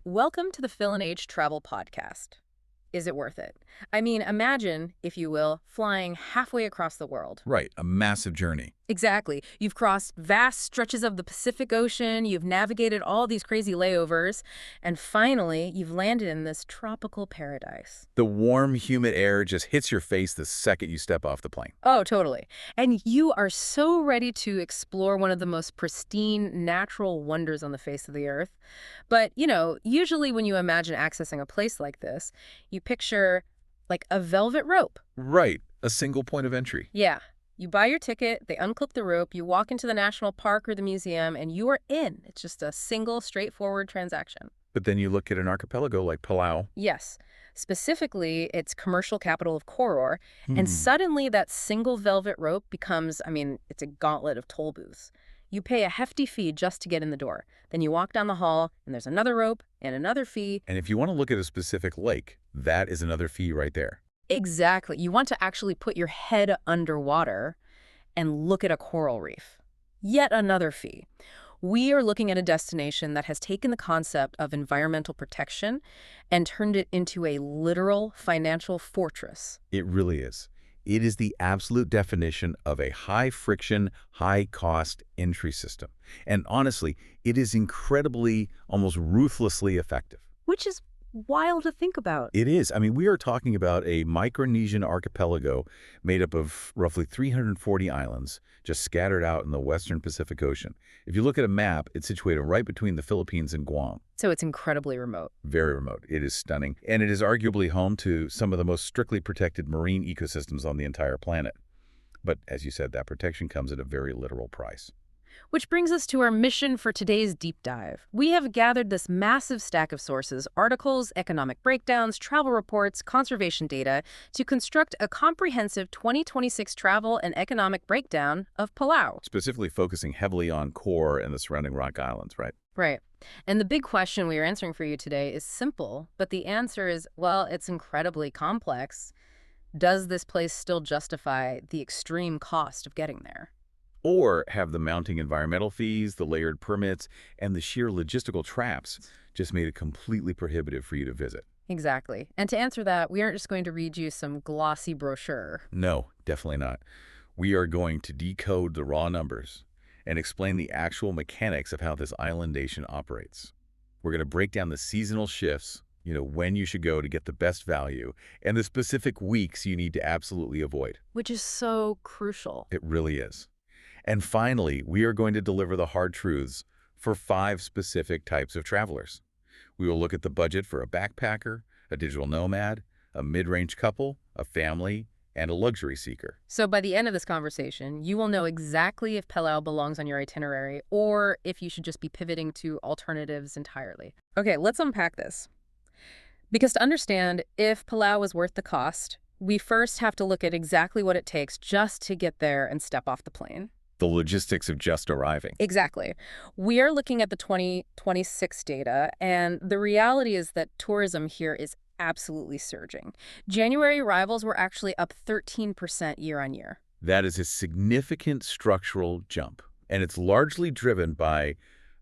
Welcome to the Phil and Age Travel Podcast. Is it worth it? I mean, imagine, if you will, flying halfway across the world. Right, a massive journey. Exactly. You've crossed vast stretches of the Pacific Ocean, you've navigated all these crazy layovers, and finally, you've landed in this tropical paradise. The warm, humid air just hits your face the second you step off the plane. Oh, totally. And you are so ready to explore one of the most pristine natural wonders on the face of the earth. But, usually when you imagine accessing a place like this, you picture like a velvet rope. Right, a single point of entry. Yeah. You buy your ticket, they unclip the rope, you walk into the national park or the museum, and you are in. It's just a single, straightforward transaction. But then you look at an archipelago like Palau. Yes. Specifically, its commercial capital of Koror, and suddenly that single velvet rope becomes, it's a gauntlet of toll booths. You pay a hefty fee just to get in the door. Then you walk down the hall, and there's another rope and another fee. And if you want to look at a specific lake, that is another fee right there. Exactly. You want to actually put your head underwater and look at a coral reef. Yet another fee. We are looking at a destination that has taken the concept of environmental protection and turned it into a literal financial fortress. It really is. It is the absolute definition of a high-friction, high-cost entry system. And honestly, it is incredibly, almost ruthlessly effective. Which is wild to think about. It is. We are talking about a Micronesian archipelago made up of roughly 340 islands, just scattered out in the western Pacific Ocean. If you look at a map, it's situated right between the Philippines and Guam. So it's incredibly remote. Very remote. It is stunning. And it is arguably home to some of the most strictly protected marine ecosystems on the entire planet. But as you said, that protection comes at a very literal price. Which brings us to our mission for today's deep dive. We have gathered this massive stack of sources, articles, economic breakdowns, travel reports, conservation data, to construct a comprehensive 2026 travel and economic breakdown of Palau. Specifically focusing heavily on Koror and the surrounding rock islands, right? Right. And the big question we are answering for you today is simple, but the answer is, well, it's incredibly complex. Does this place still justify the extreme cost of getting there? Or have the mounting environmental fees, the layered permits, and the sheer logistical traps just made it completely prohibitive for you to visit? Exactly. And to answer that, we aren't just going to read you some glossy brochure. No, definitely not. We are going to decode the raw numbers and explain the actual mechanics of how this island nation operates. We're going to break down the seasonal shifts, when you should go to get the best value, and the specific weeks you need to absolutely avoid. Which is so crucial. It really is. And finally, we are going to deliver the hard truths for 5 specific types of travelers. We will look at the budget for a backpacker, a digital nomad, a mid-range couple, a family, and a luxury seeker. So by the end of this conversation, you will know exactly if Palau belongs on your itinerary or if you should just be pivoting to alternatives entirely. Okay, let's unpack this. Because to understand if Palau is worth the cost, we first have to look at exactly what it takes just to get there and step off the plane. The logistics of just arriving. Exactly. We are looking at the 2026 data, and the reality is that tourism here is absolutely surging. January arrivals were actually up 13% year on year. That is a significant structural jump, and it's largely driven by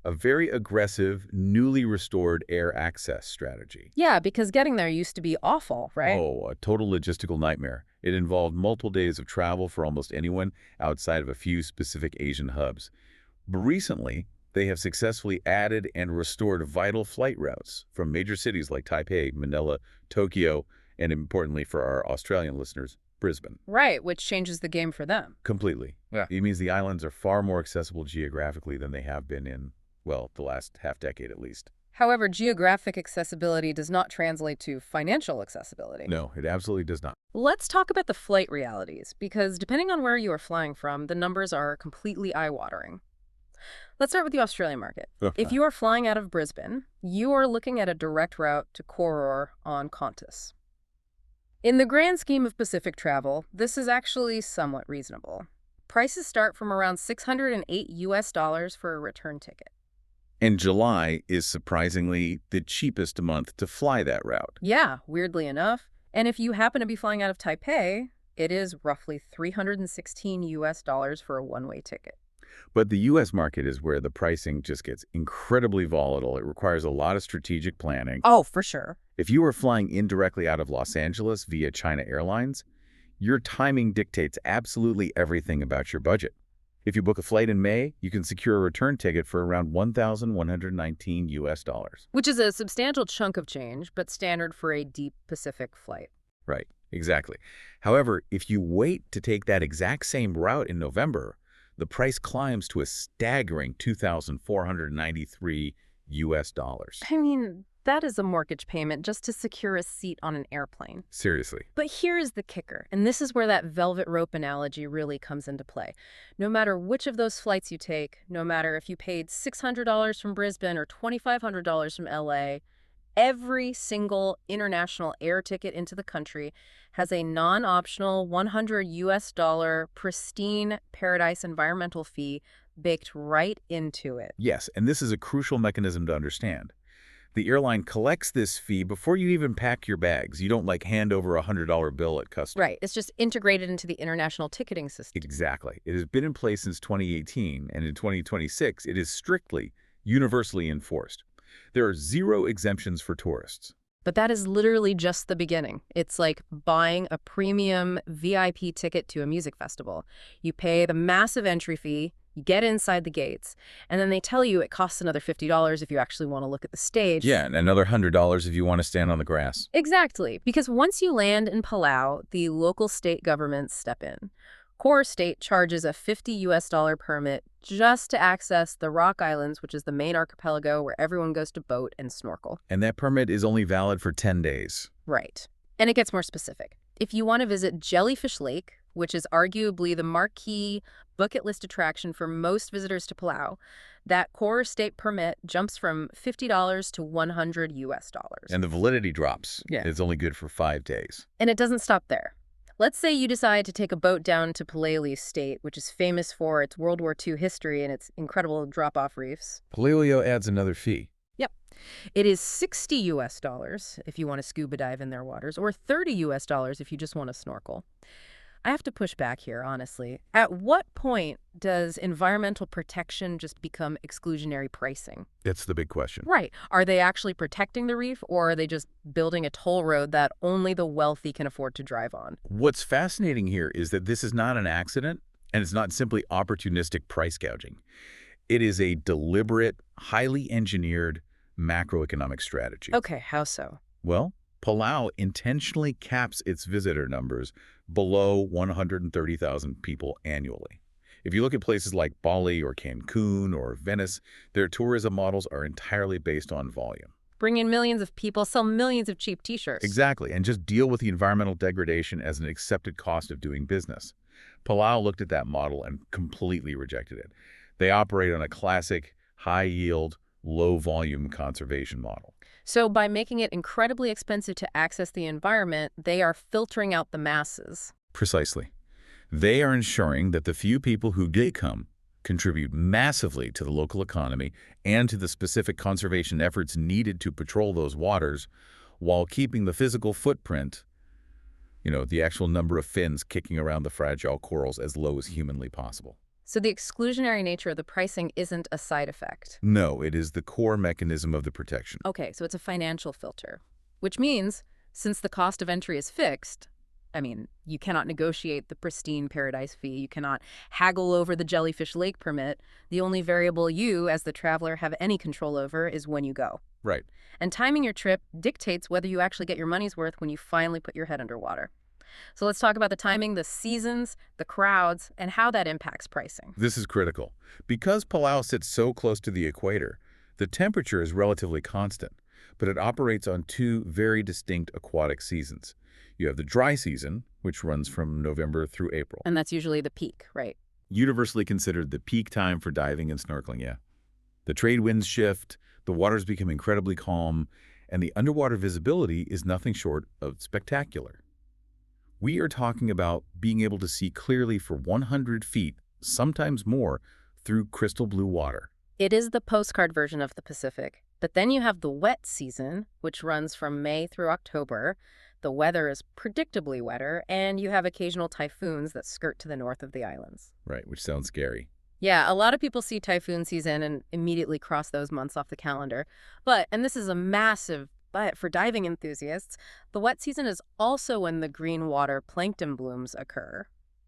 a very aggressive, newly restored air access strategy. Yeah, because getting there used to be awful, right? Oh, a total logistical nightmare. It involved multiple days of travel for almost anyone outside of a few specific Asian hubs. But recently, they have successfully added and restored vital flight routes from major cities like Taipei, Manila, Tokyo, and importantly for our Australian listeners, Brisbane. Right, which changes the game for them. Completely. Yeah. It means the islands are far more accessible geographically than they have been in, well, the last half-decade at least. However, geographic accessibility does not translate to financial accessibility. No, it absolutely does not. Let's talk about the flight realities, because depending on where you are flying from, the numbers are completely eye-watering. Let's start with the Australian market. If you are flying out of Brisbane, you are looking at a direct route to Koror on Qantas. In the grand scheme of Pacific travel, this is actually somewhat reasonable. Prices start from around $608 for a return ticket. And July is surprisingly the cheapest month to fly that route. Yeah, weirdly enough. And if you happen to be flying out of Taipei, it is roughly $316 for a one-way ticket. But the U.S. market is where the pricing just gets incredibly volatile. It requires a lot of strategic planning. Oh, for sure. If you are flying indirectly out of Los Angeles via China Airlines, your timing dictates absolutely everything about your budget. If you book a flight in May, you can secure a return ticket for around $1,119 US. Which is a substantial chunk of change, but standard for a deep Pacific flight. Right, exactly. However, if you wait to take that exact same route in November, the price climbs to a staggering $2,493 US. I mean, that is a mortgage payment just to secure a seat on an airplane. Seriously. But here is the kicker, and this is where that velvet rope analogy really comes into play. No matter which of those flights you take, no matter if you paid $600 from Brisbane or $2,500 from LA, every single international air ticket into the country has a non-optional $100 US Pristine Paradise Environmental Fee baked right into it. Yes, and this is a crucial mechanism to understand. The airline collects this fee before you even pack your bags. You don't, hand over a $100 bill at customs. Right. It's just integrated into the international ticketing system. Exactly. It has been in place since 2018, and in 2026, it is strictly, universally enforced. There are 0 exemptions for tourists. But that is literally just the beginning. It's like buying a premium VIP ticket to a music festival. You pay the massive entry fee, you get inside the gates, and then they tell you it costs another $50 if you actually want to look at the stage. Yeah, and another $100 if you want to stand on the grass. Exactly, because once you land in Palau, the local state governments step in. Koror State charges a $50 US permit just to access the Rock Islands, which is the main archipelago where everyone goes to boat and snorkel. And that permit is only valid for 10 days. Right. And it gets more specific. If you want to visit Jellyfish Lake, which is arguably the marquee bucket list attraction for most visitors to Palau, that Koror State permit jumps from $50 to $100 US. And the validity drops. Yeah. It's only good for 5 days. And it doesn't stop there. Let's say you decide to take a boat down to Palau State, which is famous for its World War II history and its incredible drop-off reefs. Palau adds another fee. Yep. It is $60 US if you want to scuba dive in their waters, or $30 US if you just want to snorkel. I have to push back here, honestly. At what point does environmental protection just become exclusionary pricing? That's the big question. Right. Are they actually protecting the reef, or are they just building a toll road that only the wealthy can afford to drive on? What's fascinating here is that this is not an accident, and it's not simply opportunistic price gouging. It is a deliberate, highly engineered macroeconomic strategy. Okay, how so? Well, Palau intentionally caps its visitor numbers below 130,000 people annually. If you look at places like Bali or Cancun or Venice, their tourism models are entirely based on volume. Bring in millions of people, sell millions of cheap T-shirts. Exactly, and just deal with the environmental degradation as an accepted cost of doing business. Palau looked at that model and completely rejected it. They operate on a classic, high-yield, low-volume conservation model. So by making it incredibly expensive to access the environment, they are filtering out the masses. Precisely. They are ensuring that the few people who did come contribute massively to the local economy and to the specific conservation efforts needed to patrol those waters while keeping the physical footprint, the actual number of fins kicking around the fragile corals, as low as humanly possible. So the exclusionary nature of the pricing isn't a side effect. No, it is the core mechanism of the protection. Okay, so it's a financial filter, which means since the cost of entry is fixed, you cannot negotiate the Pristine Paradise Fee, you cannot haggle over the Jellyfish Lake permit. The only variable you, as the traveler, have any control over is when you go. Right. And timing your trip dictates whether you actually get your money's worth when you finally put your head underwater. So let's talk about the timing, the seasons, the crowds, and how that impacts pricing. This is critical. Because Palau sits so close to the equator, the temperature is relatively constant, but it operates on 2 very distinct aquatic seasons. You have the dry season, which runs from November through April. And that's usually the peak, right? Universally considered the peak time for diving and snorkeling, yeah. The trade winds shift, the waters become incredibly calm, and the underwater visibility is nothing short of spectacular. We are talking about being able to see clearly for 100 feet, sometimes more, through crystal blue water. It is the postcard version of the Pacific. But then you have the wet season, which runs from May through October. The weather is predictably wetter, and you have occasional typhoons that skirt to the north of the islands. Right, which sounds scary. Yeah, a lot of people see typhoon season and immediately cross those months off the calendar. But, and this is a massive but for diving enthusiasts, the wet season is also when the green water plankton blooms occur.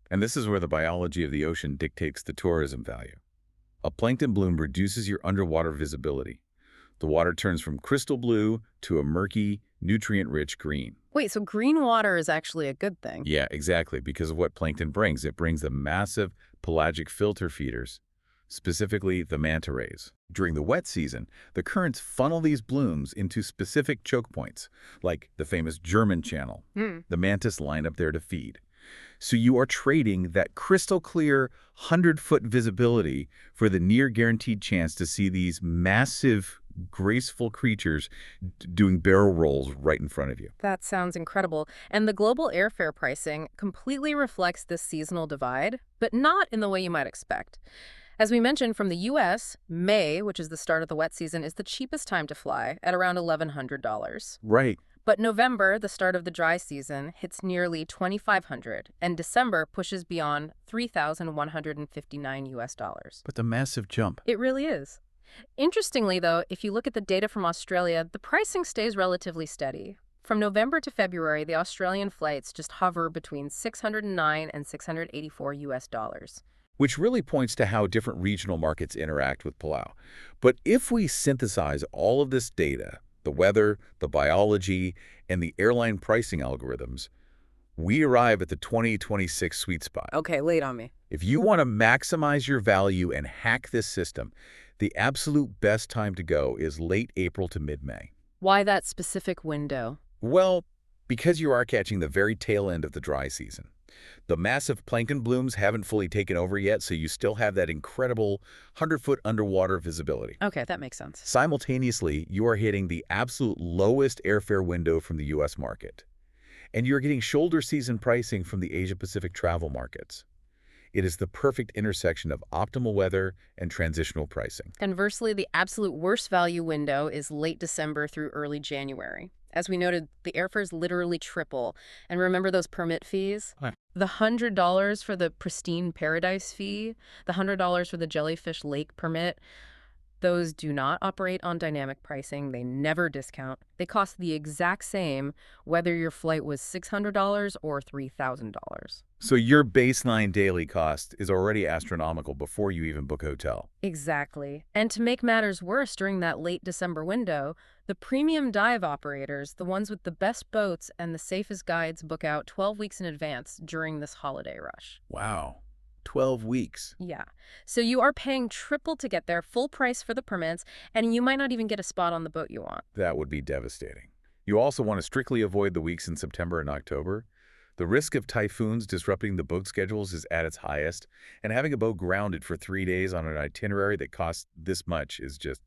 And this is where the biology of the ocean dictates the tourism value. A plankton bloom reduces your underwater visibility. The water turns from crystal blue to a murky, nutrient-rich green. Wait, so green water is actually a good thing? Yeah, exactly, because of what plankton brings. It brings the massive pelagic filter feeders, specifically the manta rays. During the wet season, the currents funnel these blooms into specific choke points, like the famous German Channel. The mantis line up there to feed. So you are trading that crystal clear 100-foot visibility for the near guaranteed chance to see these massive, graceful creatures doing barrel rolls right in front of you. That sounds incredible. And the global airfare pricing completely reflects this seasonal divide, but not in the way you might expect. As we mentioned, from the U.S., May, which is the start of the wet season, is the cheapest time to fly at around $1,100. Right. But November, the start of the dry season, hits nearly $2,500, and December pushes beyond $3,159 US dollars. But the massive jump. It really is. Interestingly, though, if you look at the data from Australia, the pricing stays relatively steady. From November to February, the Australian flights just hover between $609 and $684 US dollars. Which really points to how different regional markets interact with Palau. But if we synthesize all of this data, the weather, the biology, and the airline pricing algorithms, we arrive at the 2026 sweet spot. Okay, lay it on me. If you want to maximize your value and hack this system, the absolute best time to go is late April to mid-May. Why that specific window? Well, because you are catching the very tail end of the dry season. The massive plankton blooms haven't fully taken over yet, so you still have that incredible 100-foot underwater visibility. Okay, that makes sense. Simultaneously, you are hitting the absolute lowest airfare window from the U.S. market. And you're getting shoulder season pricing from the Asia-Pacific travel markets. It is the perfect intersection of optimal weather and transitional pricing. Conversely, the absolute worst value window is late December through early January. As we noted, the airfares literally triple. And remember those permit fees? What? The $100 for the Pristine Paradise Fee, the $100 for the Jellyfish Lake permit, those do not operate on dynamic pricing. They never discount. They cost the exact same whether your flight was $600 or $3,000. So your baseline daily cost is already astronomical before you even book a hotel. Exactly. And to make matters worse, during that late December window, the premium dive operators, the ones with the best boats and the safest guides, book out 12 weeks in advance during this holiday rush. Wow. 12 weeks. Yeah. So you are paying triple to get there, full price for the permits, and you might not even get a spot on the boat you want. That would be devastating. You also want to strictly avoid the weeks in September and October. The risk of typhoons disrupting the boat schedules is at its highest, and having a boat grounded for 3 days on an itinerary that costs this much is just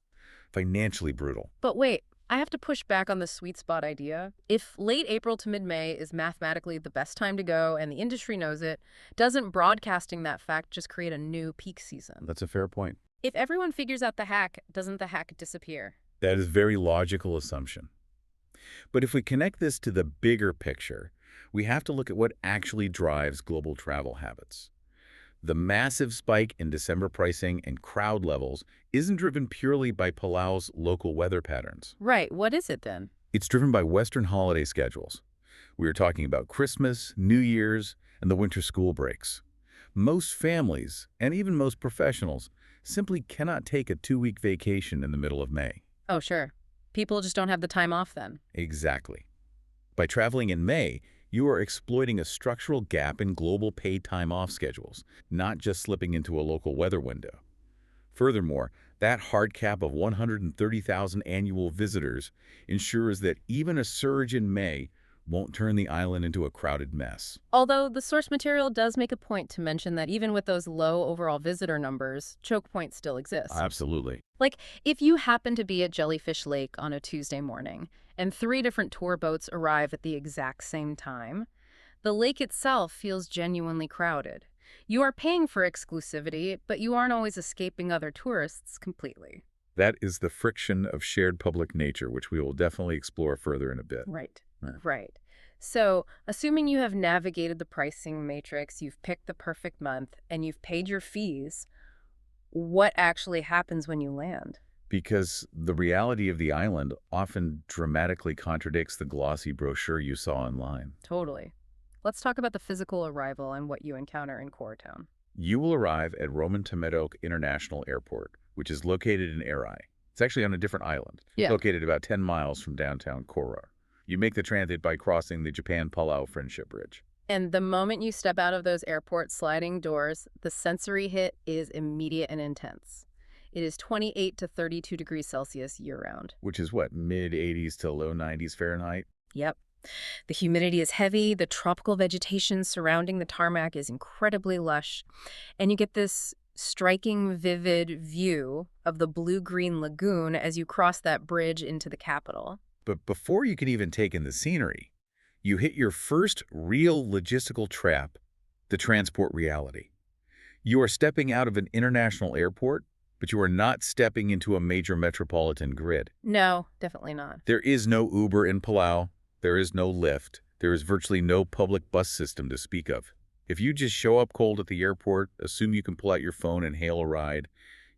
financially brutal. But wait, I have to push back on the sweet spot idea. If late April to mid-May is mathematically the best time to go and the industry knows it, doesn't broadcasting that fact just create a new peak season? That's a fair point. If everyone figures out the hack, doesn't the hack disappear? That is a very logical assumption. But if we connect this to the bigger picture, we have to look at what actually drives global travel habits. The massive spike in December pricing and crowd levels isn't driven purely by Palau's local weather patterns. Right. What is it then? It's driven by Western holiday schedules. We are talking about Christmas, New Year's, and the winter school breaks. Most families, and even most professionals, simply cannot take a 2-week vacation in the middle of May. Oh, sure. People just don't have the time off then. Exactly. By traveling in May, you are exploiting a structural gap in global paid time off schedules, not just slipping into a local weather window. Furthermore, that hard cap of 130,000 annual visitors ensures that even a surge in May won't turn the island into a crowded mess. Although the source material does make a point to mention that even with those low overall visitor numbers, choke points still exist. Absolutely. Like, if you happen to be at Jellyfish Lake on a Tuesday morning and 3 different tour boats arrive at the exact same time, the lake itself feels genuinely crowded. You are paying for exclusivity, but you aren't always escaping other tourists completely. That is the friction of shared public nature, which we will definitely explore further in a bit. Right. Yeah. Right. So, assuming you have navigated the pricing matrix, you've picked the perfect month, and you've paid your fees, What actually happens when you land? Because the reality of the island often dramatically contradicts the glossy brochure you saw online. Totally. Let's talk about the physical arrival and what you encounter in Koror Town. You will arrive at Roman Temedok International Airport, which is located in Airai. It's actually on a different island, Yeah. located about 10 miles from downtown Koror. You make the transit by crossing the Japan-Palau Friendship Bridge. And the moment you step out of those airport sliding doors, the sensory hit is immediate and intense. It is 28 to 32 degrees Celsius year-round. Which is what, mid-80s to low 90s Fahrenheit? Yep. The humidity is heavy, the tropical vegetation surrounding the tarmac is incredibly lush, and you get this striking, vivid view of the blue-green lagoon as you cross that bridge into the capital. But before you can even take in the scenery, you hit your first real logistical trap, the transport reality. You are stepping out of an international airport, but you are not stepping into a major metropolitan grid. No, definitely not. There is no Uber in Palau. There is no Lyft. There is virtually no public bus system to speak of. If you just show up cold at the airport, assume you can pull out your phone and hail a ride,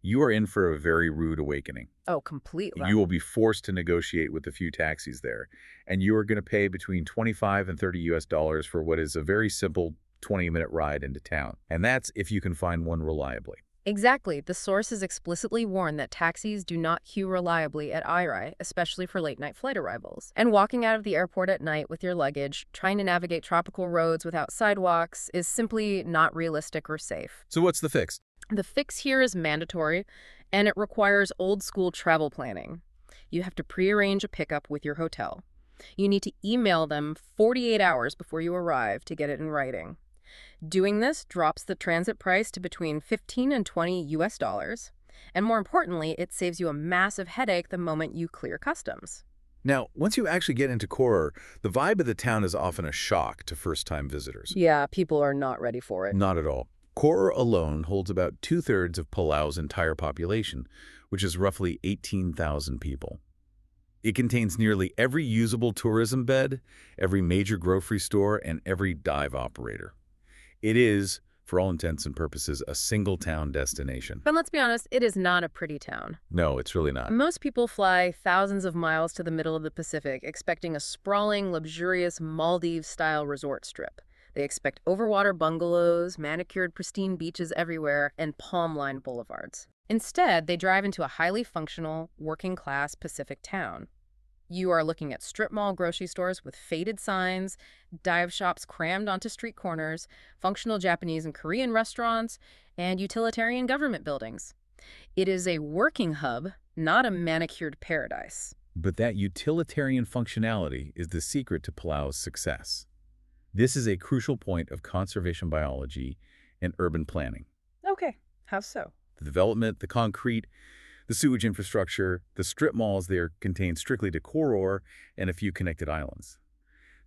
you are in for a very rude awakening. Oh, completely. You will be forced to negotiate with a few taxis there, and you are going to pay between 25 and 30 US dollars for what is a very simple 20-minute ride into town. And that's if you can find one reliably. Exactly. The sources explicitly warn that taxis do not queue reliably at Airai, especially for late-night flight arrivals. And walking out of the airport at night with your luggage, trying to navigate tropical roads without sidewalks, is simply not realistic or safe. So what's the fix? The fix here is mandatory, and it requires old-school travel planning. You have to pre-arrange a pickup with your hotel. You need to email them 48 hours before you arrive to get it in writing. Doing this drops the transit price to between 15 and 20 US dollars. And more importantly, it saves you a massive headache the moment you clear customs. Now, once you actually get into Koror, the vibe of the town is often a shock to first-time visitors. Yeah, people are not ready for it. Not at all. Koror alone holds about 2/3 of Palau's entire population, which is roughly 18,000 people. It contains nearly every usable tourism bed, every major grocery store, and every dive operator. It is, for all intents and purposes, a single-town destination. But let's be honest, it is not a pretty town. No, it's really not. Most people fly thousands of miles to the middle of the Pacific, expecting a sprawling, luxurious Maldives-style resort strip. They expect overwater bungalows, manicured pristine beaches everywhere, and palm-lined boulevards. Instead, they drive into a highly functional, working-class Pacific town. You are looking at strip mall grocery stores with faded signs, dive shops crammed onto street corners, functional Japanese and Korean restaurants, and utilitarian government buildings. It is a working hub, not a manicured paradise. But that utilitarian functionality is the secret to Palau's success. This is a crucial point of conservation biology and urban planning. Okay, how so? The development, the concrete, the sewage infrastructure, the strip malls there contain strictly to Koror and a few connected islands.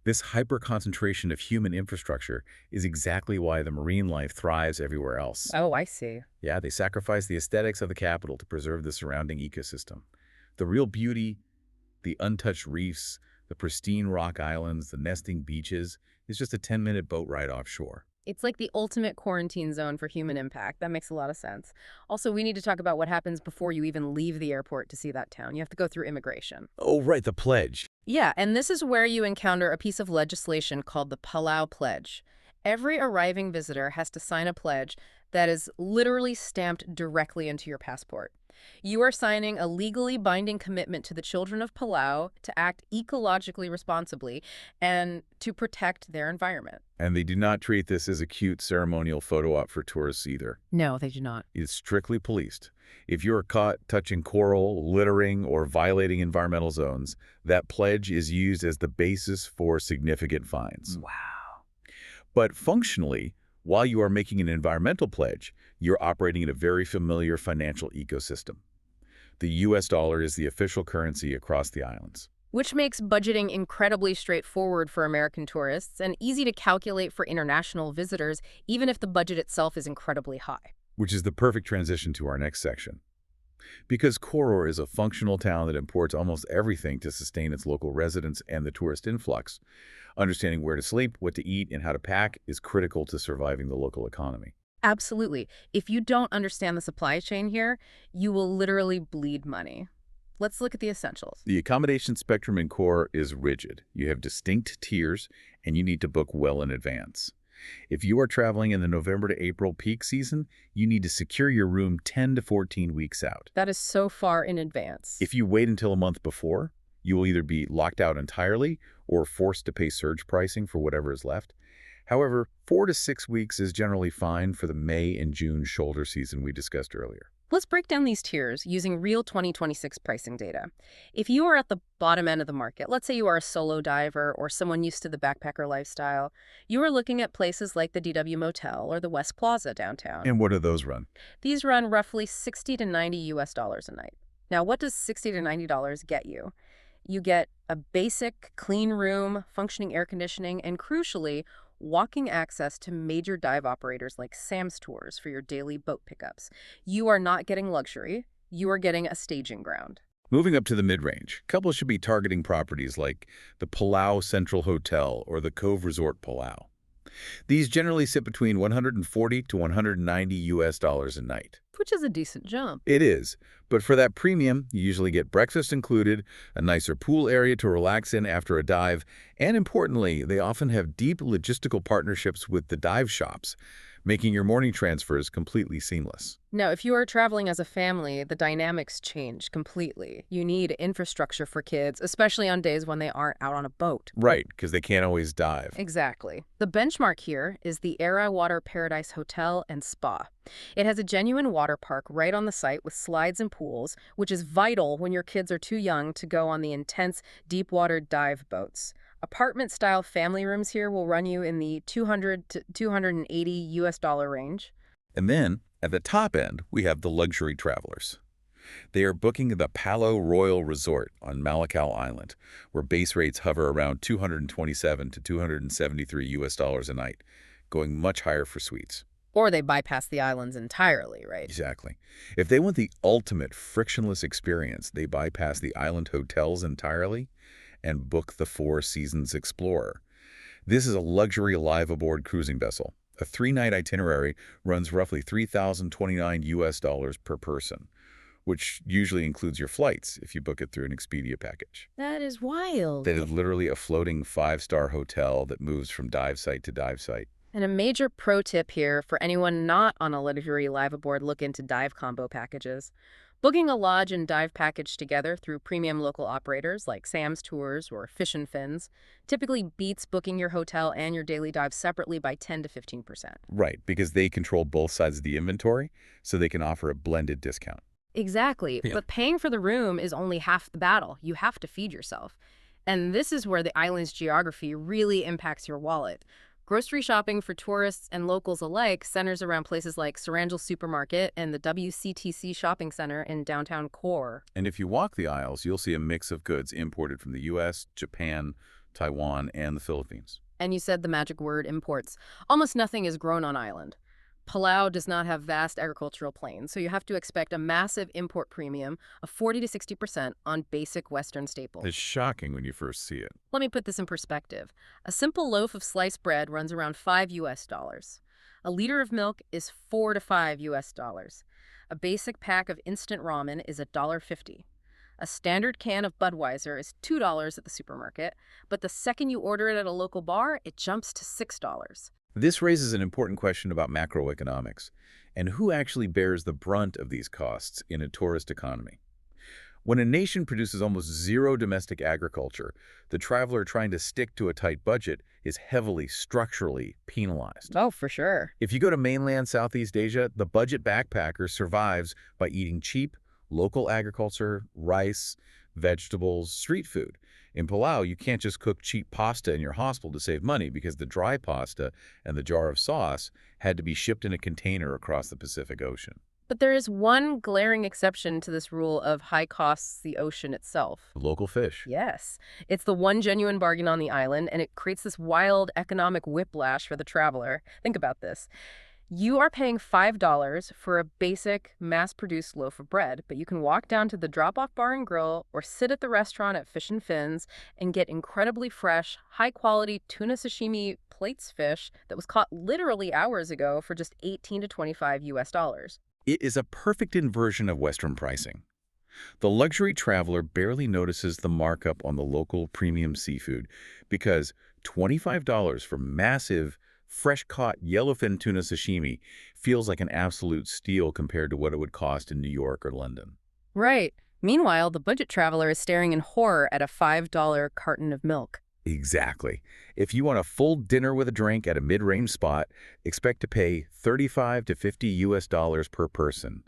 This hyper-concentration of human infrastructure is exactly why the marine life thrives everywhere else. Oh, I see. Yeah, they sacrifice the aesthetics of the capital to preserve the surrounding ecosystem. The real beauty, the untouched reefs, the pristine rock islands, the nesting beaches, is just a 10-minute boat ride offshore. It's like the ultimate quarantine zone for human impact. That makes a lot of sense. Also, we need to talk about what happens before you even leave the airport to see that town. You have to go through immigration. Oh, right, the pledge. Yeah, and this is where you encounter a piece of legislation called the Palau Pledge. Every arriving visitor has to sign a pledge that is literally stamped directly into your passport. You are signing a legally binding commitment to the children of Palau to act ecologically responsibly and to protect their environment. And they do not treat this as a cute ceremonial photo op for tourists either. No, they do not. It's strictly policed. If you are caught touching coral, littering, or violating environmental zones, that pledge is used as the basis for significant fines. Wow. But functionally, while you are making an environmental pledge, you're operating in a very familiar financial ecosystem. The US dollar is the official currency across the islands. Which makes budgeting incredibly straightforward for American tourists and easy to calculate for international visitors, even if the budget itself is incredibly high. Which is the perfect transition to our next section. Because Koror is a functional town that imports almost everything to sustain its local residents and the tourist influx, understanding where to sleep, what to eat, and how to pack is critical to surviving the local economy. Absolutely. If you don't understand the supply chain here, you will literally bleed money. Let's look at the essentials. The accommodation spectrum in Core is rigid. You have distinct tiers, and you need to book well in advance. If you are traveling in the November to April peak season, you need to secure your room 10 to 14 weeks out. That is so far in advance. If you wait until a month before, you will either be locked out entirely or forced to pay surge pricing for whatever is left. However, 4 to 6 weeks is generally fine for the May and June shoulder season we discussed earlier. Let's break down these tiers using real 2026 pricing data. If you are at the bottom end of the market, let's say you are a solo diver or someone used to the backpacker lifestyle, you are looking at places like the DW Motel or the West Plaza downtown. And what do those run? These run roughly $60 to $90 a night. Now, what does $60 to $90 get you? You get a basic, clean room, functioning air conditioning, and crucially, walking access to major dive operators like Sam's Tours for your daily boat pickups. You are not getting luxury, you are getting a staging ground. Moving up to the mid-range, couples should be targeting properties like the Palau Central Hotel or the Cove Resort Palau. These generally sit between $140 to $190 a night. Which is a decent jump. It is, but for that premium, you usually get breakfast included, a nicer pool area to relax in after a dive, and importantly, they often have deep logistical partnerships with the dive shops, making your morning transfers completely seamless. Now, if you are traveling as a family, the dynamics change completely. You need infrastructure for kids, especially on days when they aren't out on a boat. Right, because they can't always dive. Exactly. The benchmark here is the Airai Paradise Hotel and Spa. It has a genuine water park right on the site with slides and pools, which is vital when your kids are too young to go on the intense, deep-water dive boats. Apartment-style family rooms here will run you in the $200 to $280 range. And then, at the top end, we have the luxury travelers. They are booking the Palau Royal Resort on Malacca Island, where base rates hover around $227 to $273 a night, going much higher for suites. Or they bypass the islands entirely, right? Exactly. If they want the ultimate frictionless experience, they bypass the island hotels entirely and book the Four Seasons Explorer. This is a luxury live-aboard cruising vessel. A 3-night itinerary runs roughly $3,029 per person, which usually includes your flights if you book it through an Expedia package. That is wild. That is literally a floating 5-star hotel that moves from dive site to dive site. And a major pro tip here for anyone not on a luxury live-aboard look into dive combo packages. Booking a lodge and dive package together through premium local operators like Sam's Tours or Fish and Fins typically beats booking your hotel and your daily dive separately by 10 to 15%. Right, because they control both sides of the inventory, so they can offer a blended discount. Exactly, Yeah. But paying for the room is only half the battle. You have to feed yourself. And this is where the island's geography really impacts your wallet. Grocery shopping for tourists and locals alike centers around places like Sarangel Supermarket and the WCTC Shopping Center in downtown Koror. And if you walk the aisles, you'll see a mix of goods imported from the U.S., Japan, Taiwan, and the Philippines. And you said the magic word, imports. Almost nothing is grown on island. Palau does not have vast agricultural plains, so you have to expect a massive import premium of 40 to 60% on basic Western staples. It's shocking when you first see it. Let me put this in perspective. A simple loaf of sliced bread runs around $5. A liter of milk is $4 to $5. A basic pack of instant ramen is $1.50. A standard can of Budweiser is $2 at the supermarket, but the second you order it at a local bar, it jumps to $6. This raises an important question about macroeconomics and who actually bears the brunt of these costs in a tourist economy. When a nation produces almost zero domestic agriculture, the traveler trying to stick to a tight budget is heavily structurally penalized. Oh, for sure. If you go to mainland Southeast Asia, the budget backpacker survives by eating cheap, local agriculture, rice, vegetables, street food. In Palau, you can't just cook cheap pasta in your hostel to save money because the dry pasta and the jar of sauce had to be shipped in a container across the Pacific Ocean. But there is one glaring exception to this rule of high costs the ocean itself. Local fish. Yes. It's the one genuine bargain on the island, and it creates this wild economic whiplash for the traveler. Think about this. You are paying $5 for a basic, mass-produced loaf of bread, but you can walk down to the drop-off bar and grill or sit at the restaurant at Fish and Fins and get incredibly fresh, high-quality tuna sashimi plates fish that was caught literally hours ago for just 18 to 25 US dollars. It is a perfect inversion of Western pricing. The luxury traveler barely notices the markup on the local premium seafood because $25 for massive, fresh-caught yellowfin tuna sashimi feels like an absolute steal compared to what it would cost in New York or London. Right. Meanwhile, the budget traveler is staring in horror at a $5 carton of milk. Exactly. If you want a full dinner with a drink at a mid-range spot, expect to pay 35 to 50 US dollars per person.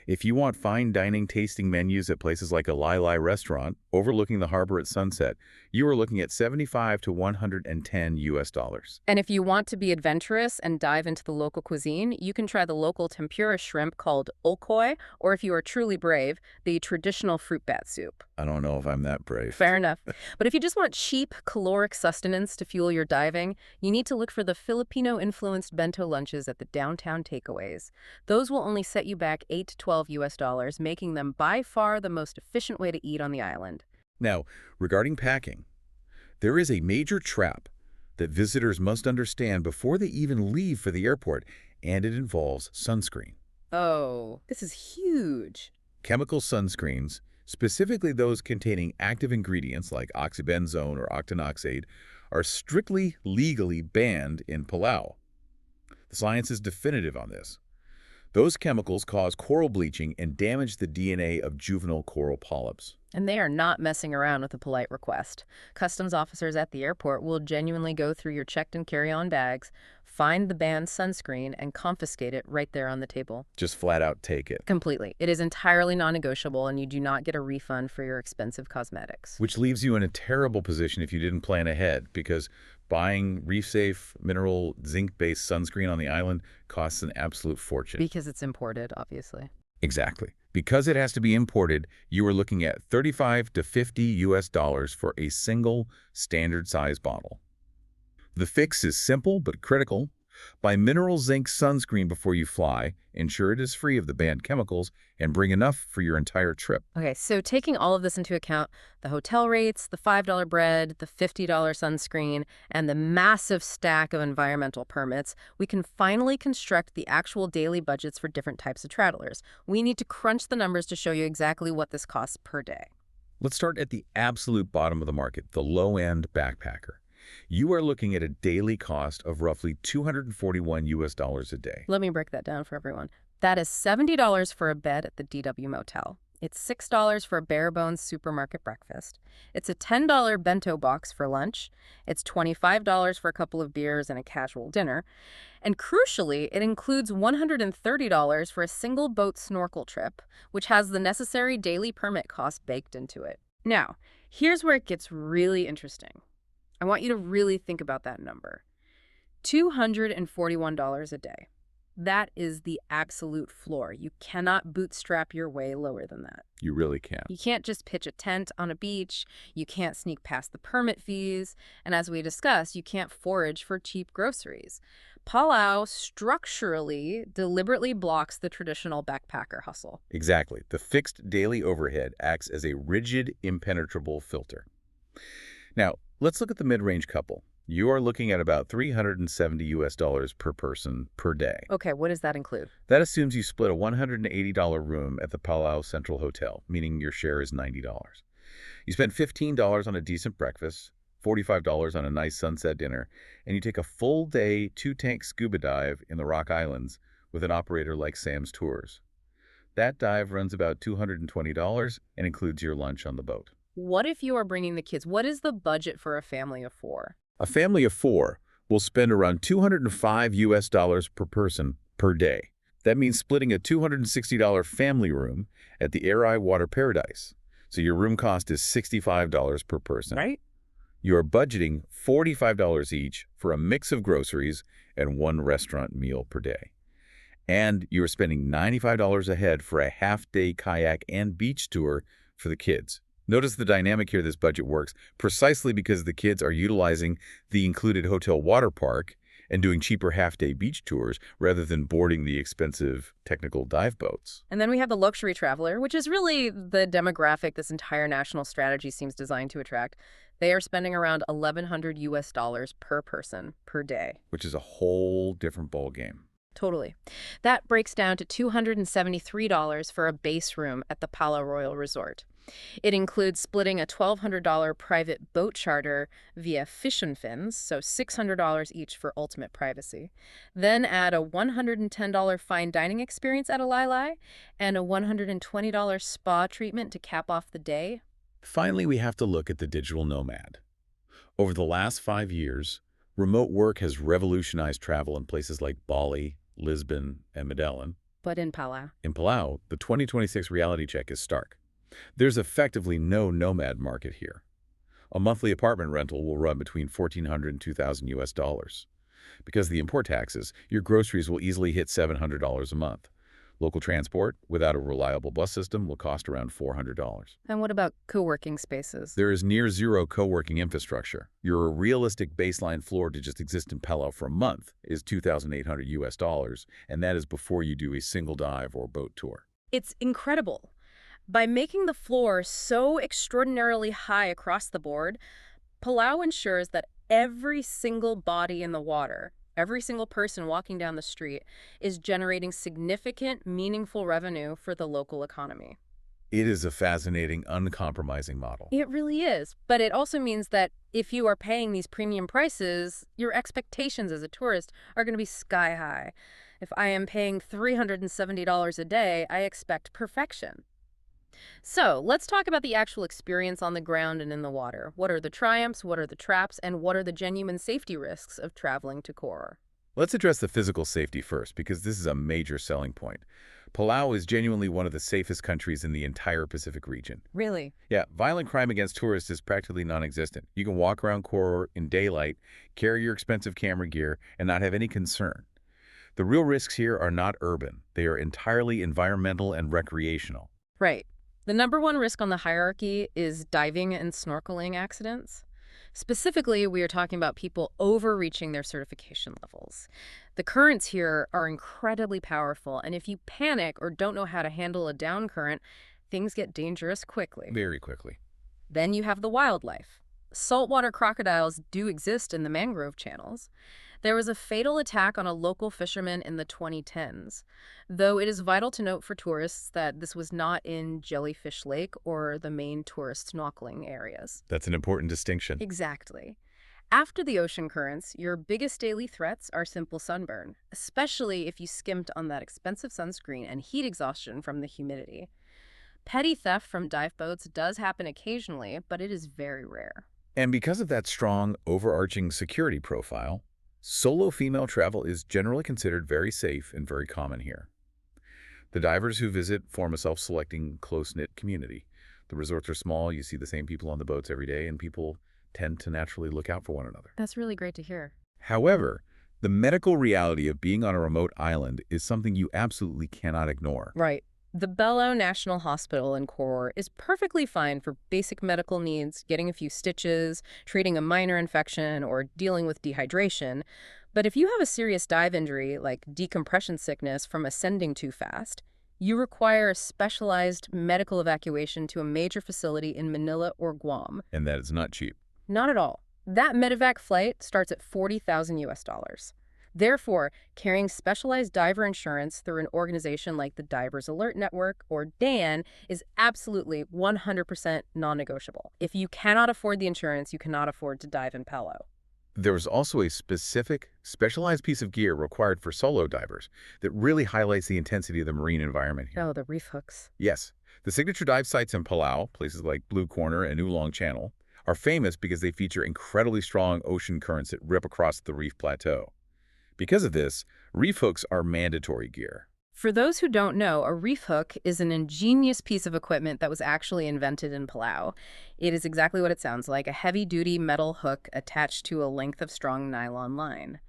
If you want fine dining tasting menus at places like a Lai restaurant overlooking the harbor at sunset, you are looking at 75 to 110 US dollars. And if you want to be adventurous and dive into the local cuisine, you can try the local tempura shrimp called okoi, or if you are truly brave, the traditional fruit bat soup. I don't know if I'm that brave. Fair enough. But if you just want cheap, caloric sustenance to fuel your diving, you need to look for the Filipino-influenced bento lunches at the downtown takeaways. Those will only set you back 8 to 12 US dollars, making them by far the most efficient way to eat on the island. Now, regarding packing, there is a major trap that visitors must understand before they even leave for the airport, and it involves sunscreen. Oh, this is huge. Chemical sunscreens, specifically those containing active ingredients like oxybenzone or octinoxate, are strictly legally banned in Palau. The science is definitive on this. Those chemicals cause coral bleaching and damage the DNA of juvenile coral polyps. And they are not messing around with a polite request. Customs officers at the airport will genuinely go through your checked and carry-on bags, find the banned sunscreen, and confiscate it right there on the table. Just flat out take it. Completely. It is entirely non-negotiable, and you do not get a refund for your expensive cosmetics. Which leaves you in a terrible position if you didn't plan ahead, because buying Reef-Safe mineral zinc-based sunscreen on the island costs an absolute fortune. Because it's imported, obviously. Exactly. Because it has to be imported, you are looking at 35 to 50 US dollars for a single standard size bottle. The fix is simple but critical. Buy mineral zinc sunscreen before you fly, ensure it is free of the banned chemicals, and bring enough for your entire trip. Okay, so taking all of this into account, the hotel rates, the $5 bread, the $50 sunscreen, and the massive stack of environmental permits, we can finally construct the actual daily budgets for different types of travelers. We need to crunch the numbers to show you exactly what this costs per day. Let's start at the absolute bottom of the market, the low-end backpacker. You are looking at a daily cost of roughly 241 US dollars a day. Let me break that down for everyone. That is $70 for a bed at the DW Motel. It's $6 for a bare-bones supermarket breakfast. It's a $10 bento box for lunch. It's $25 for a couple of beers and a casual dinner. And crucially, it includes $130 for a single boat snorkel trip, which has the necessary daily permit costs baked into it. Now, here's where it gets really interesting. I want you to really think about that number. $241 a day. That is the absolute floor. You cannot bootstrap your way lower than that. You really can't. You can't just pitch a tent on a beach. You can't sneak past the permit fees. And as we discussed, you can't forage for cheap groceries. Palau structurally, deliberately blocks the traditional backpacker hustle. Exactly. The fixed daily overhead acts as a rigid, impenetrable filter. Now, let's look at the mid-range couple. You are looking at about 370 US dollars per person per day. Okay, what does that include? That assumes you split a $180 room at the Palau Central Hotel, meaning your share is $90. You spend $15 on a decent breakfast, $45 on a nice sunset dinner, and you take a full day 2-tank scuba dive in the Rock Islands with an operator like Sam's Tours. That dive runs about $220 and includes your lunch on the boat. What if you are bringing the kids? What is the budget for a family of 4? A family of 4 will spend around 205 US dollars per person per day. That means splitting a $260 family room at the Airai Water Paradise. So your room cost is $65 per person. Right? You are budgeting $45 each for a mix of groceries and 1 restaurant meal per day. And you are spending $95 a head for a half-day kayak and beach tour for the kids. Notice the dynamic here. This budget works precisely because the kids are utilizing the included hotel water park and doing cheaper half-day beach tours rather than boarding the expensive technical dive boats. And then we have the luxury traveler, which is really the demographic this entire national strategy seems designed to attract. They are spending around $1,100 per person per day. Which is a whole different ballgame. Totally. That breaks down to $273 for a base room at the Palau Royal Resort. It includes splitting a $1,200 private boat charter via Fish and Fins, so $600 each for ultimate privacy. Then add a $110 fine dining experience at Airai and a $120 spa treatment to cap off the day. Finally, we have to look at the digital nomad. Over the last 5 years, remote work has revolutionized travel in places like Bali, Lisbon, and Medellin. But in Palau. In Palau, the 2026 reality check is stark. There's effectively no nomad market here. A monthly apartment rental will run between $1,400 and $2,000 US. Because of the import taxes, your groceries will easily hit $700 a month. Local transport, without a reliable bus system, will cost around $400. And what about co-working spaces? There is near zero co-working infrastructure. Your realistic baseline floor to just exist in Palau for a month is $2,800 US, and that is before you do a single dive or boat tour. It's incredible. By making the floor so extraordinarily high across the board, Palau ensures that every single body in the water, every single person walking down the street, is generating significant, meaningful revenue for the local economy. It is a fascinating, uncompromising model. It really is. But it also means that if you are paying these premium prices, your expectations as a tourist are going to be sky high. If I am paying $370 a day, I expect perfection. So let's talk about the actual experience on the ground and in the water. What are the triumphs, what are the traps, and what are the genuine safety risks of traveling to Koror? Let's address the physical safety first, because this is a major selling point. Palau is genuinely one of the safest countries in the entire Pacific region. Really? Yeah, violent crime against tourists is practically non-existent. You can walk around Koror in daylight, carry your expensive camera gear, and not have any concern. The real risks here are not urban. They are entirely environmental and recreational. Right. The number one risk on the hierarchy is diving and snorkeling accidents. Specifically, we are talking about people overreaching their certification levels. The currents here are incredibly powerful, and if you panic or don't know how to handle a down current, things get dangerous quickly. Very quickly. Then you have the wildlife. Saltwater crocodiles do exist in the mangrove channels. There was a fatal attack on a local fisherman in the 2010s, though it is vital to note for tourists that this was not in Jellyfish Lake or the main tourist snorkeling areas. That's an important distinction. Exactly. After the ocean currents, your biggest daily threats are simple sunburn, especially if you skimped on that expensive sunscreen and heat exhaustion from the humidity. Petty theft from dive boats does happen occasionally, but it is very rare. And because of that strong, overarching security profile, solo female travel is generally considered very safe and very common here. The divers who visit form a self-selecting, close-knit community. The resorts are small, you see the same people on the boats every day, and people tend to naturally look out for one another. That's really great to hear. However, the medical reality of being on a remote island is something you absolutely cannot ignore. Right. The Palau National Hospital in Koror is perfectly fine for basic medical needs, getting a few stitches, treating a minor infection, or dealing with dehydration. But if you have a serious dive injury, like decompression sickness from ascending too fast, you require a specialized medical evacuation to a major facility in Manila or Guam. And that is not cheap. Not at all. That medevac flight starts at $40,000 US. Therefore, carrying specialized diver insurance through an organization like the Divers Alert Network, or DAN, is absolutely 100% non-negotiable. If you cannot afford the insurance, you cannot afford to dive in Palau. There is also a specific, specialized piece of gear required for solo divers that really highlights the intensity of the marine environment here. Oh, the reef hooks. Yes. The signature dive sites in Palau, places like Blue Corner and Ulong Channel, are famous because they feature incredibly strong ocean currents that rip across the reef plateau. Because of this, reef hooks are mandatory gear. For those who don't know, a reef hook is an ingenious piece of equipment that was actually invented in Palau. It is exactly what it sounds like, a heavy-duty metal hook attached to a length of strong nylon line.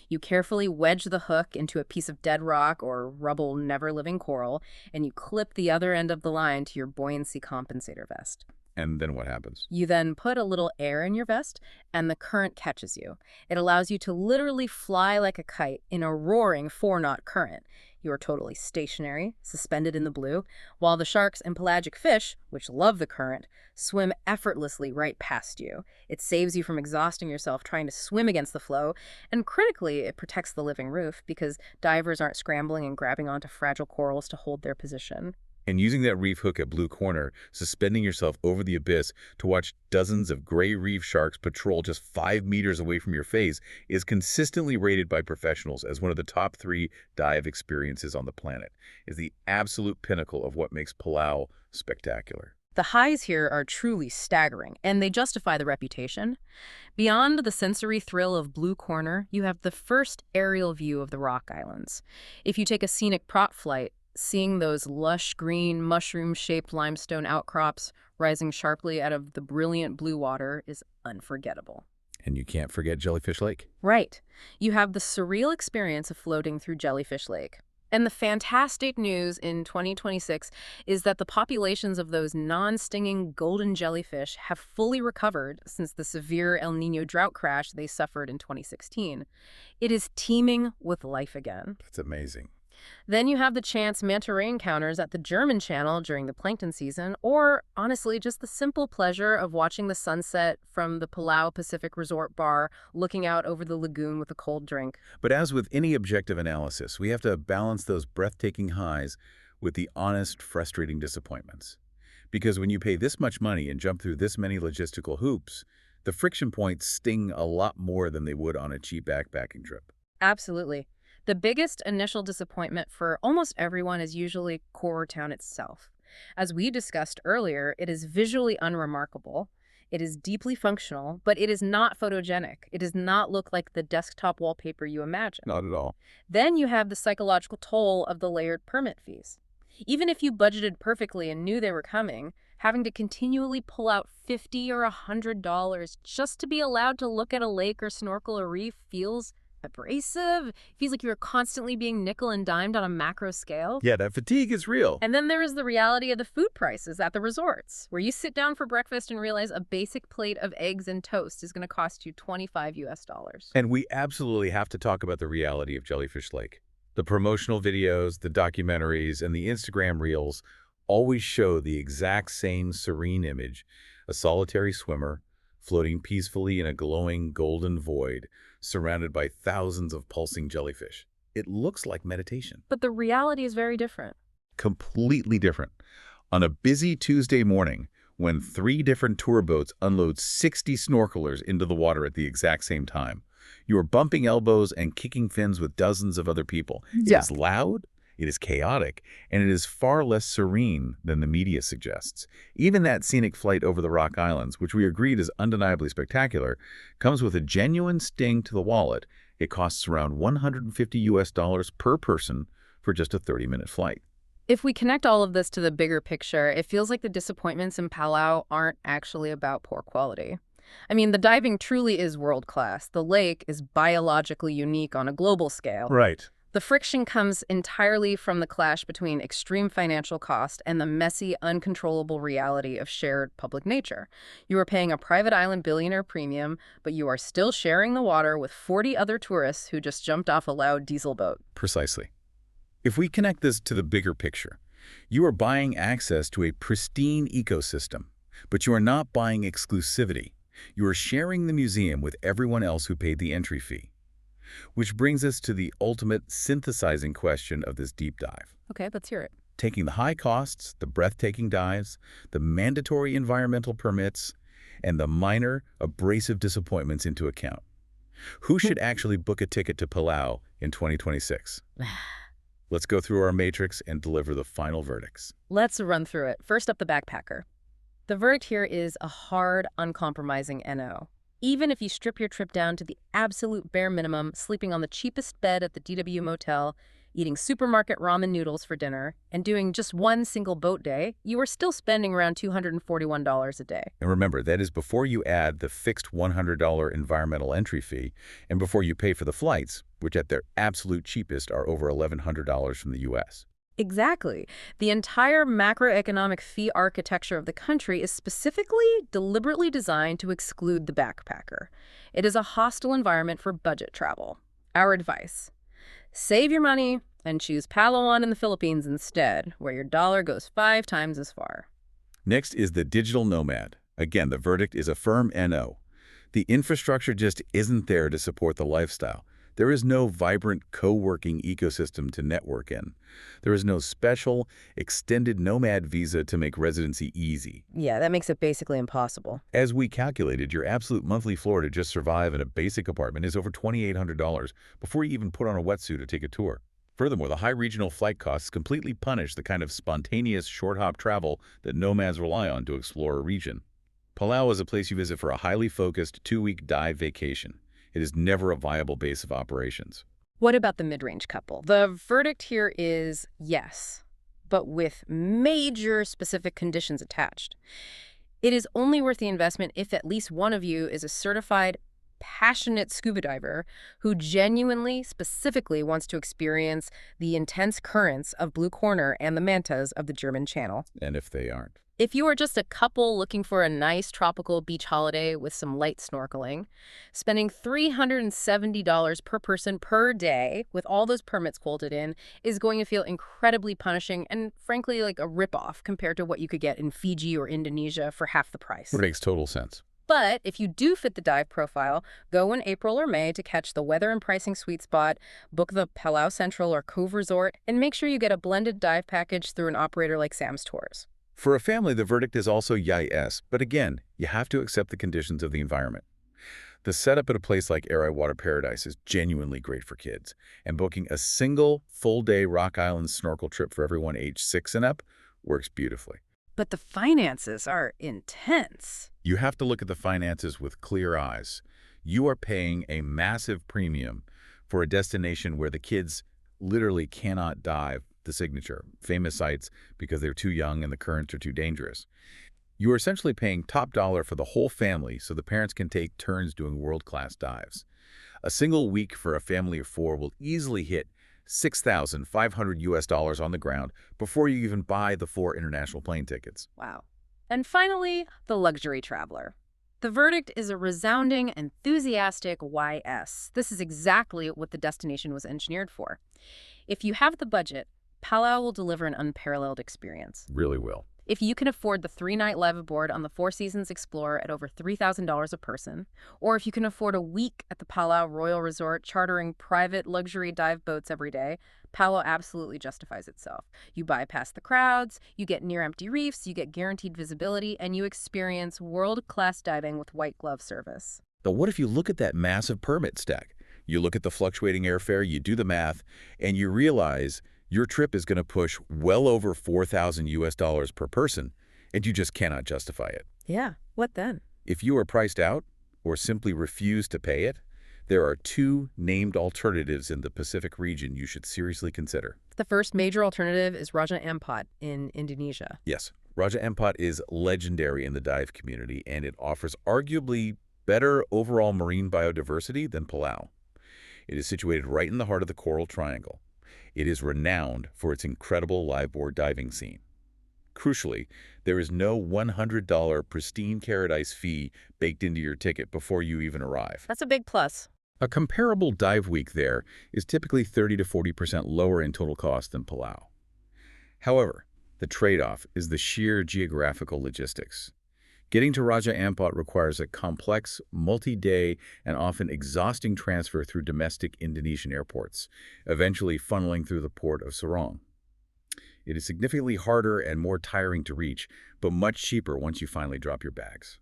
You carefully wedge the hook into a piece of dead rock or rubble never-living coral, and you clip the other end of the line to your buoyancy compensator vest. And then what happens? You then put a little air in your vest, and the current catches you. It allows you to literally fly like a kite in a roaring 4-knot current. You are totally stationary, suspended in the blue, while the sharks and pelagic fish, which love the current, swim effortlessly right past you. It saves you from exhausting yourself trying to swim against the flow, and critically, it protects the living roof because divers aren't scrambling and grabbing onto fragile corals to hold their position. And using that reef hook at Blue Corner, suspending yourself over the abyss to watch dozens of gray reef sharks patrol just 5 meters away from your face is consistently rated by professionals as one of the top 3 dive experiences on the planet. Is the absolute pinnacle of what makes Palau spectacular. The highs here are truly staggering, and they justify the reputation. Beyond the sensory thrill of Blue Corner, you have the first aerial view of the Rock Islands. If you take a scenic prop flight, seeing those lush green, mushroom-shaped limestone outcrops rising sharply out of the brilliant blue water is unforgettable. And you can't forget Jellyfish Lake. Right. You have the surreal experience of floating through Jellyfish Lake. And the fantastic news in 2026 is that the populations of those non-stinging golden jellyfish have fully recovered since the severe El Niño drought crash they suffered in 2016. It is teeming with life again. That's amazing. Then you have the chance manta ray encounters at the German Channel during the plankton season, or honestly, just the simple pleasure of watching the sunset from the Palau Pacific Resort Bar, looking out over the lagoon with a cold drink. But as with any objective analysis, we have to balance those breathtaking highs with the honest, frustrating disappointments. Because when you pay this much money and jump through this many logistical hoops, the friction points sting a lot more than they would on a cheap backpacking trip. Absolutely. The biggest initial disappointment for almost everyone is usually Koror town itself. As we discussed earlier, it is visually unremarkable. It is deeply functional, but it is not photogenic. It does not look like the desktop wallpaper you imagine. Not at all. Then you have the psychological toll of the layered permit fees. Even if you budgeted perfectly and knew they were coming, having to continually pull out $50 or $100 just to be allowed to look at a lake or snorkel a reef feels abrasive. It feels like you're constantly being nickel and dimed on a macro scale. Yeah, that fatigue is real. And then there is the reality of the food prices at the resorts, where you sit down for breakfast and realize a basic plate of eggs and toast is going to cost you $25 US. And we absolutely have to talk about the reality of Jellyfish Lake. The promotional videos, the documentaries, and the Instagram reels always show the exact same serene image, a solitary swimmer floating peacefully in a glowing golden void, surrounded by thousands of pulsing jellyfish. It looks like meditation. But the reality is very different. Completely different. On a busy Tuesday morning, when 3 different tour boats unload 60 snorkelers into the water at the exact same time, you are bumping elbows and kicking fins with dozens of other people. Yeah. It is loud, it is chaotic, and it is far less serene than the media suggests. Even that scenic flight over the Rock Islands, which we agreed is undeniably spectacular, comes with a genuine sting to the wallet. It costs around $150 US per person for just a 30-minute flight. If we connect all of this to the bigger picture, it feels like the disappointments in Palau aren't actually about poor quality. I mean, the diving truly is world-class. The lake is biologically unique on a global scale. Right. The friction comes entirely from the clash between extreme financial cost and the messy, uncontrollable reality of shared public nature. You are paying a private island billionaire premium, but you are still sharing the water with 40 other tourists who just jumped off a loud diesel boat. Precisely. If we connect this to the bigger picture, you are buying access to a pristine ecosystem, but you are not buying exclusivity. You are sharing the museum with everyone else who paid the entry fee. Which brings us to the ultimate synthesizing question of this deep dive. Okay, let's hear it. Taking the high costs, the breathtaking dives, the mandatory environmental permits, and the minor, abrasive disappointments into account. Who should actually book a ticket to Palau in 2026? Let's go through our matrix and deliver the final verdicts. Let's run through it. First up, the backpacker. The verdict here is a hard, uncompromising NO. Even if you strip your trip down to the absolute bare minimum, sleeping on the cheapest bed at the DW motel, eating supermarket ramen noodles for dinner, and doing just one single boat day, you are still spending around $241 a day. And remember, that is before you add the fixed $100 environmental entry fee and before you pay for the flights, which at their absolute cheapest are over $1,100 from the US. Exactly. The entire macroeconomic fee architecture of the country is specifically, deliberately designed to exclude the backpacker. It is a hostile environment for budget travel. Our advice: save your money and choose Palawan in the Philippines instead, where your dollar goes 5 times as far. Next is the digital nomad. Again, the verdict is a firm NO. The infrastructure just isn't there to support the lifestyle. There is no vibrant co-working ecosystem to network in. There is no special, extended nomad visa to make residency easy. Yeah, that makes it basically impossible. As we calculated, your absolute monthly floor to just survive in a basic apartment is over $2,800 before you even put on a wetsuit or take a tour. Furthermore, the high regional flight costs completely punish the kind of spontaneous short-hop travel that nomads rely on to explore a region. Palau is a place you visit for a highly focused 2-week dive vacation. It is never a viable base of operations. What about the mid-range couple? The verdict here is yes, but with major specific conditions attached. It is only worth the investment if at least one of you is a certified, passionate scuba diver who genuinely, specifically wants to experience the intense currents of Blue Corner and the mantas of the German Channel. And if they aren't? If you are just a couple looking for a nice tropical beach holiday with some light snorkeling, spending $370 per person per day with all those permits quoted in is going to feel incredibly punishing and, frankly, like a ripoff compared to what you could get in Fiji or Indonesia for half the price. It makes total sense. But if you do fit the dive profile, go in April or May to catch the weather and pricing sweet spot, book the Palau Central or Cove Resort, and make sure you get a blended dive package through an operator like Sam's Tours. For a family, the verdict is also yes, but again, you have to accept the conditions of the environment. The setup at a place like Airai Water Paradise is genuinely great for kids, and booking a single full-day Rock Island snorkel trip for everyone aged 6 and up works beautifully. But the finances are intense. You have to look at the finances with clear eyes. You are paying a massive premium for a destination where the kids literally cannot dive the signature, famous sites, because they're too young and the currents are too dangerous. You are essentially paying top dollar for the whole family so the parents can take turns doing world-class dives. A single week for a family of 4 will easily hit $6,500 on the ground before you even buy the 4 international plane tickets. Wow. And finally, the luxury traveler. The verdict is a resounding, enthusiastic YS. This is exactly what the destination was engineered for. If you have the budget, Palau will deliver an unparalleled experience. Really will. If you can afford the 3-night live aboard on the Four Seasons Explorer at over $3,000 a person, or if you can afford a week at the Palau Royal Resort chartering private luxury dive boats every day, Palau absolutely justifies itself. You bypass the crowds, you get near-empty reefs, you get guaranteed visibility, and you experience world-class diving with white glove service. But what if you look at that massive permit stack? You look at the fluctuating airfare, you do the math, and you realize your trip is going to push well over $4,000 per person, and you just cannot justify it. Yeah, what then? If you are priced out or simply refuse to pay it, there are 2 named alternatives in the Pacific region you should seriously consider. The first major alternative is Raja Ampat in Indonesia. Yes, Raja Ampat is legendary in the dive community, and it offers arguably better overall marine biodiversity than Palau. It is situated right in the heart of the Coral Triangle. It is renowned for its incredible live-board diving scene. Crucially, there is no $100 Pristine Paradise fee baked into your ticket before you even arrive. That's a big plus. A comparable dive week there is typically 30 to 40% lower in total cost than Palau. However, the trade-off is the sheer geographical logistics. Getting to Raja Ampat requires a complex, multi-day, and often exhausting transfer through domestic Indonesian airports, eventually funneling through the port of Sorong. It is significantly harder and more tiring to reach, but much cheaper once you finally drop your bags.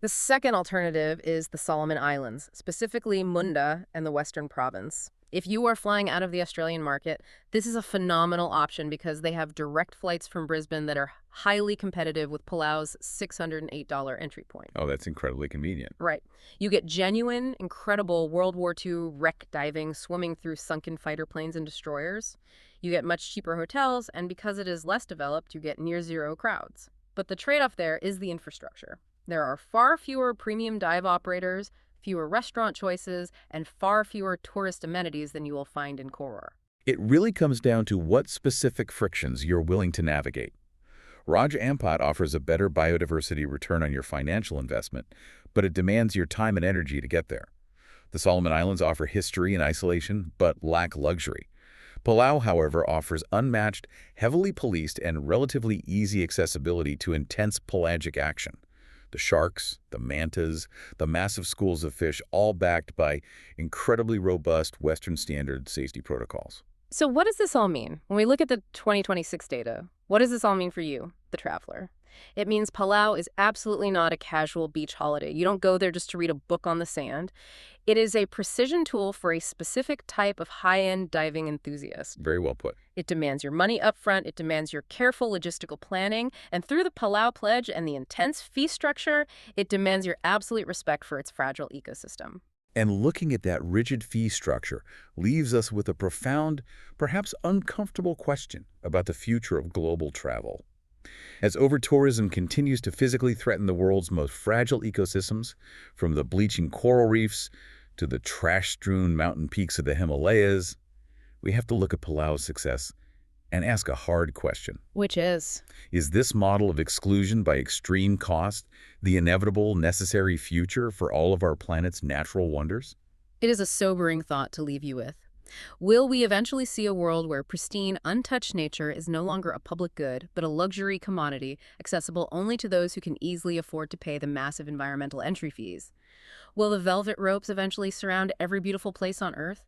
The second alternative is the Solomon Islands, specifically Munda and the Western Province. If you are flying out of the Australian market, this is a phenomenal option because they have direct flights from Brisbane that are highly competitive with Palau's $608 entry point. Oh, that's incredibly convenient. Right. You get genuine, incredible World War II wreck diving, swimming through sunken fighter planes and destroyers. You get much cheaper hotels, and because it is less developed, you get near-zero crowds. But the trade-off there is the infrastructure. There are far fewer premium dive operators, fewer restaurant choices, and far fewer tourist amenities than you will find in Koror. It really comes down to what specific frictions you're willing to navigate. Raja Ampat offers a better biodiversity return on your financial investment, but it demands your time and energy to get there. The Solomon Islands offer history and isolation, but lack luxury. Palau, however, offers unmatched, heavily policed, and relatively easy accessibility to intense pelagic action. The sharks, the mantas, the massive schools of fish, all backed by incredibly robust Western standard safety protocols. So what does this all mean? When we look at the 2026 data, what does this all mean for you, the traveler? It means Palau is absolutely not a casual beach holiday. You don't go there just to read a book on the sand. It is a precision tool for a specific type of high-end diving enthusiast. Very well put. It demands your money up front, it demands your careful logistical planning, and through the Palau Pledge and the intense fee structure, it demands your absolute respect for its fragile ecosystem. And looking at that rigid fee structure leaves us with a profound, perhaps uncomfortable question about the future of global travel. As over-tourism continues to physically threaten the world's most fragile ecosystems, from the bleaching coral reefs to the trash-strewn mountain peaks of the Himalayas, we have to look at Palau's success and ask a hard question. Which is? Is this model of exclusion by extreme cost the inevitable, necessary future for all of our planet's natural wonders? It is a sobering thought to leave you with. Will we eventually see a world where pristine, untouched nature is no longer a public good, but a luxury commodity accessible only to those who can easily afford to pay the massive environmental entry fees? Will the velvet ropes eventually surround every beautiful place on Earth?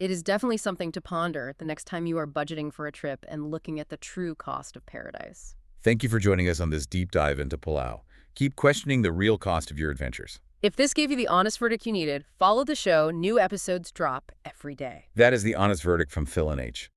It is definitely something to ponder the next time you are budgeting for a trip and looking at the true cost of paradise. Thank you for joining us on this deep dive into Palau. Keep questioning the real cost of your adventures. If this gave you the honest verdict you needed, follow the show. New episodes drop every day. That is the honest verdict from Phil and H.